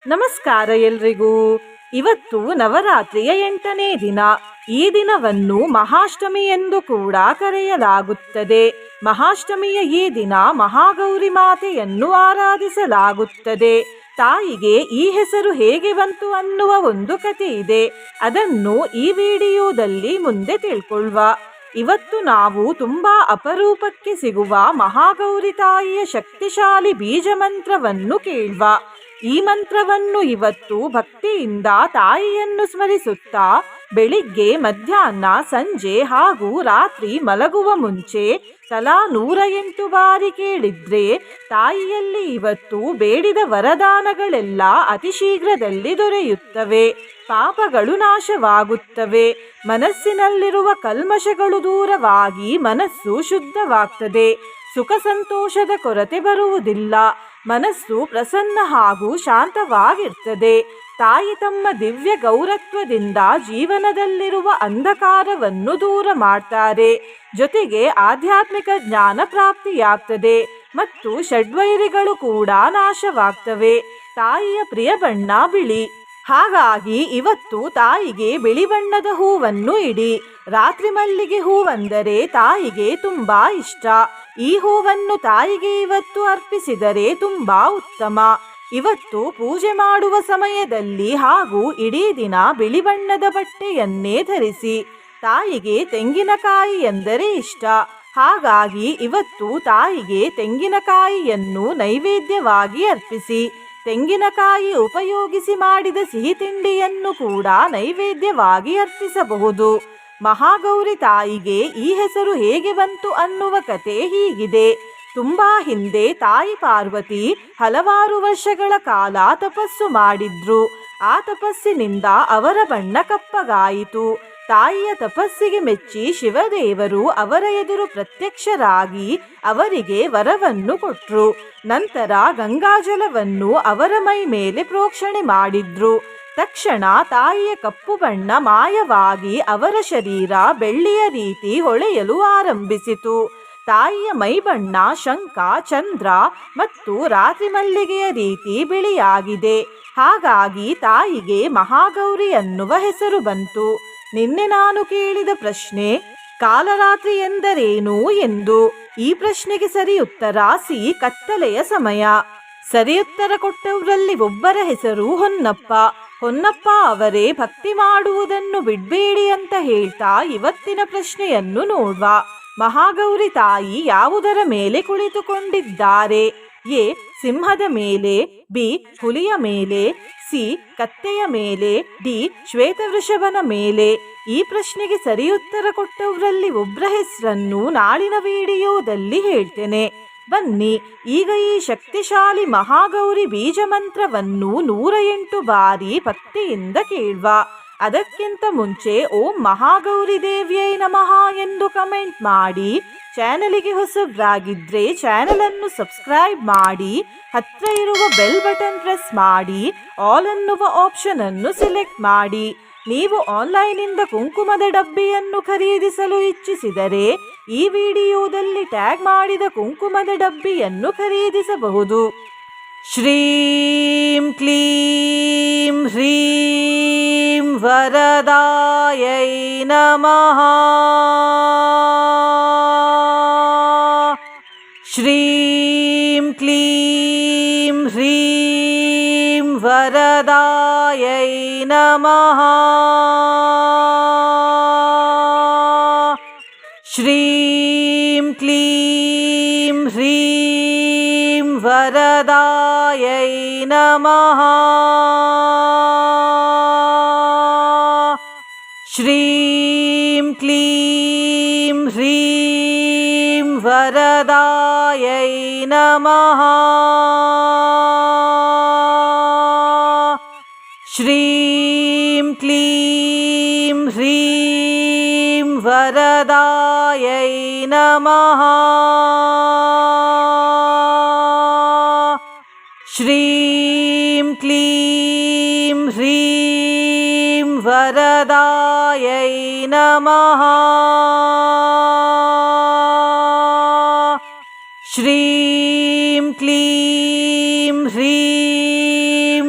ನಮಸ್ಕಾರ ಎಲ್ರಿಗೂ. ಇವತ್ತು ನವರಾತ್ರಿಯ 8ನೇ ದಿನ. ಈ ದಿನವನ್ನು ಮಹಾಷ್ಟಮಿ ಎಂದು ಕೂಡ ಕರೆಯಲಾಗುತ್ತದೆ. ಮಹಾಷ್ಟಮಿಯ ಈ ದಿನ ಮಹಾಗೌರಿ ಮಾತೆಯನ್ನು ಆರಾಧಿಸಲಾಗುತ್ತದೆ. ತಾಯಿಗೆ ಈ ಹೆಸರು ಹೇಗೆ ಬಂತು ಅನ್ನುವ ಒಂದು ಕಥೆ ಇದೆ. ಅದನ್ನು ಈ ವಿಡಿಯೋದಲ್ಲಿ ಮುಂದೆ ತಿಳ್ಕೊಳ್ಳುವ. ಇವತ್ತು ನಾವು ತುಂಬಾ ಅಪರೂಪಕ್ಕೆ ಸಿಗುವ ಮಹಾಗೌರಿ ತಾಯಿಯ ಶಕ್ತಿಶಾಲಿ ಬೀಜ ಮಂತ್ರವನ್ನು ಕೇಳುವ. ಈ ಮಂತ್ರವನ್ನು ಇವತ್ತು ಭಕ್ತಿಯಿಂದ ತಾಯಿಯನ್ನು ಸ್ಮರಿಸುತ್ತಾ ಬೆಳಿಗ್ಗೆ, ಮಧ್ಯಾಹ್ನ, ಸಂಜೆ ಹಾಗೂ ರಾತ್ರಿ ಮಲಗುವ ಮುಂಚೆ ತಲಾ 108 ಬಾರಿ ಕೇಳಿದ್ರೆ ತಾಯಿಯಲ್ಲಿ ಇವತ್ತು ಬೇಡಿದ ವರದಾನಗಳೆಲ್ಲ ಅತಿ ಶೀಘ್ರದಲ್ಲಿ ದೊರೆಯುತ್ತವೆ. ಪಾಪಗಳು ನಾಶವಾಗುತ್ತವೆ. ಮನಸ್ಸಿನಲ್ಲಿರುವ ಕಲ್ಮಶಗಳು ದೂರವಾಗಿ ಮನಸ್ಸು ಶುದ್ಧವಾಗ್ತದೆ. ಸುಖ ಸಂತೋಷದ ಕೊರತೆ ಬರುವುದಿಲ್ಲ. ಮನಸ್ಸು ಪ್ರಸನ್ನ ಹಾಗೂ ಶಾಂತವಾಗಿರ್ತದೆ. ತಾಯಿ ತಮ್ಮ ದಿವ್ಯ ಗೌರತ್ವದಿಂದ ಜೀವನದಲ್ಲಿರುವ ಅಂಧಕಾರವನ್ನು ದೂರ ಮಾಡ್ತಾರೆ. ಜೊತೆಗೆ ಆಧ್ಯಾತ್ಮಿಕ ಜ್ಞಾನ ಪ್ರಾಪ್ತಿಯಾಗ್ತದೆ ಮತ್ತು ಷಡ್ವೈರಿಗಳು ಕೂಡ ನಾಶವಾಗ್ತವೆ. ತಾಯಿಯ ಪ್ರಿಯ ಬಣ್ಣ ಬಿಳಿ. ಹಾಗಾಗಿ ಇವತ್ತು ತಾಯಿಗೆ ಬಿಳಿ ಬಣ್ಣದ ಹೂವನ್ನು ಇಡಿ. ರಾತ್ರಿ ಮಲ್ಲಿಗೆ ಹೂವೆಂದರೆ ತಾಯಿಗೆ ತುಂಬಾ ಇಷ್ಟ. ಈ ಹೂವನ್ನು ತಾಯಿಗೆ ಇವತ್ತು ಅರ್ಪಿಸಿದರೆ ತುಂಬಾ ಉತ್ತಮ. ಇವತ್ತು ಪೂಜೆ ಮಾಡುವ ಸಮಯದಲ್ಲಿ ಹಾಗೂ ಇಡೀ ದಿನ ಬಿಳಿ ಬಣ್ಣದ ಬಟ್ಟೆಯನ್ನೇ ಧರಿಸಿ. ತಾಯಿಗೆ ತೆಂಗಿನಕಾಯಿ ಎಂದರೆ ಇಷ್ಟ. ಹಾಗಾಗಿ ಇವತ್ತು ತಾಯಿಗೆ ತೆಂಗಿನಕಾಯಿಯನ್ನು ನೈವೇದ್ಯವಾಗಿ ಅರ್ಪಿಸಿ. ತೆಂಗಿನಕಾಯಿ ಉಪಯೋಗಿಸಿ ಮಾಡಿದ ಸಿಹಿ ತಿಂಡಿಯನ್ನು ಕೂಡ ನೈವೇದ್ಯವಾಗಿ ಅರ್ಪಿಸಬಹುದು. ಮಹಾಗೌರಿ ತಾಯಿಗೆ ಈ ಹೆಸರು ಹೇಗೆ ಬಂತು ಅನ್ನುವ ಕತೆ ಹೀಗಿದೆ. ತುಂಬಾ ಹಿಂದೆ ತಾಯಿ ಪಾರ್ವತಿ ಹಲವಾರು ವರ್ಷಗಳ ಕಾಲ ತಪಸ್ಸು ಮಾಡಿದ್ರು. ಆ ತಪಸ್ಸಿನಿಂದ ಅವರ ಬಣ್ಣ ಕಪ್ಪಗಾಯಿತು. ತಾಯಿಯ ತಪಸ್ಸಿಗೆ ಮೆಚ್ಚಿ ಶಿವದೇವರು ಅವರ ಎದುರು ಪ್ರತ್ಯಕ್ಷರಾಗಿ ಅವರಿಗೆ ವರವನ್ನು ಕೊಟ್ರು. ನಂತರ ಗಂಗಾಜಲವನ್ನು ಅವರ ಮೈ ಮೇಲೆ ಪ್ರೋಕ್ಷಣೆ ಮಾಡಿದ್ರು. ತಕ್ಷಣ ತಾಯಿಯ ಕಪ್ಪು ಬಣ್ಣ ಮಾಯವಾಗಿ ಅವರ ಶರೀರ ಬೆಳ್ಳಿಯ ರೀತಿ ಹೊಳೆಯಲು ಆರಂಭಿಸಿತು. ತಾಯಿಯ ಮೈ ಬಣ್ಣ ಶಂಖ, ಚಂದ್ರ ಮತ್ತು ರಾತ್ರಿ ಮಲ್ಲಿಗೆಯ ರೀತಿ ಬಿಳಿಯಾಗಿದೆ. ಹಾಗಾಗಿ ತಾಯಿಗೆ ಮಹಾಗೌರಿ ಎನ್ನುವ ಹೆಸರು ಬಂತು. ನಿನ್ನೆ ನಾನು ಕೇಳಿದ ಪ್ರಶ್ನೆ, ಕಾಲರಾತ್ರಿ ಎಂದರೇನು ಎಂದು. ಈ ಪ್ರಶ್ನೆಗೆ ಸರಿ ಉತ್ತರ ಸಿ, ಕತ್ತಲೆಯ ಸಮಯ. ಸರಿ ಉತ್ತರ ಕೊಟ್ಟವರಲ್ಲಿ ಒಬ್ಬರ ಹೆಸರು ಹೊನ್ನಪ್ಪ. ಹೊನ್ನಪ್ಪ ಅವರೇ ಭಕ್ತಿ ಮಾಡುವುದನ್ನು ಬಿಡ್ಬೇಡಿ ಅಂತ ಹೇಳ್ತಾ ಇವತ್ತಿನ ಪ್ರಶ್ನೆಯನ್ನು ನೋಡುವ. ಮಹಾಗೌರಿ ತಾಯಿ ಯಾವುದರ ಮೇಲೆ ಕುಳಿತುಕೊಂಡಿದ್ದಾರೆ? ಎ, ಸಿಂಹದ ಮೇಲೆ, ಬಿ, ಹುಲಿಯ ಮೇಲೆ, ಸಿ, ಕತ್ತೆಯ ಮೇಲೆ, ಡಿ, ಶ್ವೇತವೃಷಭನ ಮೇಲೆ. ಈ ಪ್ರಶ್ನೆಗೆ ಸರಿ ಉತ್ತರ ಕೊಟ್ಟವರಲ್ಲಿ ಒಬ್ಬರ ಹೆಸರನ್ನು ನಾಳಿನ ವಿಡಿಯೋದಲ್ಲಿ ಹೇಳ್ತೇನೆ. ಬನ್ನಿ ಈಗ ಈ ಶಕ್ತಿಶಾಲಿ ಮಹಾಗೌರಿ ಬೀಜ ಮಂತ್ರವನ್ನು 108 ಬಾರಿ ಭಕ್ತಿಯಿಂದ ಕೇಳುವ. ಅದಕ್ಕಿಂತ ಮುಂಚೆ ಓಂ ಮಹಾಗೌರಿ ದೇವಿಯೈ ನಮಃ ಎಂದು ಕಮೆಂಟ್ ಮಾಡಿ. ಚಾನಲಿಗೆ ಹೊಸಬ್ರಾಗಿದ್ರೆ ಚಾನಲ್ ಅನ್ನು ಸಬ್ಸ್ಕ್ರೈಬ್ ಮಾಡಿ. ಹತ್ರ ಇರುವ ಬೆಲ್ ಬಟನ್ ಪ್ರೆಸ್ ಮಾಡಿ. ಆಲ್ ಅನ್ನುವ ಆಪ್ಷನ್ ಅನ್ನು ಸೆಲೆಕ್ಟ್ ಮಾಡಿ. ನೀವು ಆನ್ಲೈನಿಂದ ಕುಂಕುಮದ ಡಬ್ಬಿಯನ್ನು ಖರೀದಿಸಲು ಇಚ್ಛಿಸಿದರೆ ಈ ವಿಡಿಯೋದಲ್ಲಿ ಟ್ಯಾಗ್ ಮಾಡಿದ ಕುಂಕುಮದ ಡಬ್ಬಿಯನ್ನು ಖರೀದಿಸಬಹುದು. ಶ್ರೀಂ ಕ್ಲೀಂ ಹ್ರೀಂ ವರದಾಯೈ ನಮಃ. ಶ್ರೀಂ ಕ್ಲೀಂ ಹ್ರೀಂ ವರದಾಯೈ ನಮಃ. ಶ್ರೀಂ ಕ್ಲೀಂ ಹ್ರೀಂ ವರದಾಯೈ ನಮಃ. ಶ್ರೀಂ ಕ್ಲೀಂ ಹ್ರೀಂ ವರದಾಯೈ ನಮಃ. ಶ್ರೀಂ ಕ್ಲೀಂ ಹ್ರೀಂ ವರದಾಯೈ ನಮಃ. ಶ್ರೀಂ ಕ್ಲೀಂ ಹ್ರೀಂ ವರದಾಯೈ ನಮಃ. ಶ್ರೀಂ ಕ್ಲೀಂ ಹ್ರೀಂ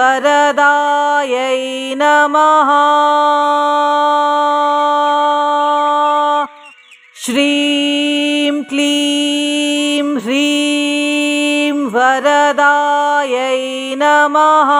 वरदायै नमः। श्रीं क्लीं ह्रीं वरदायै नमः।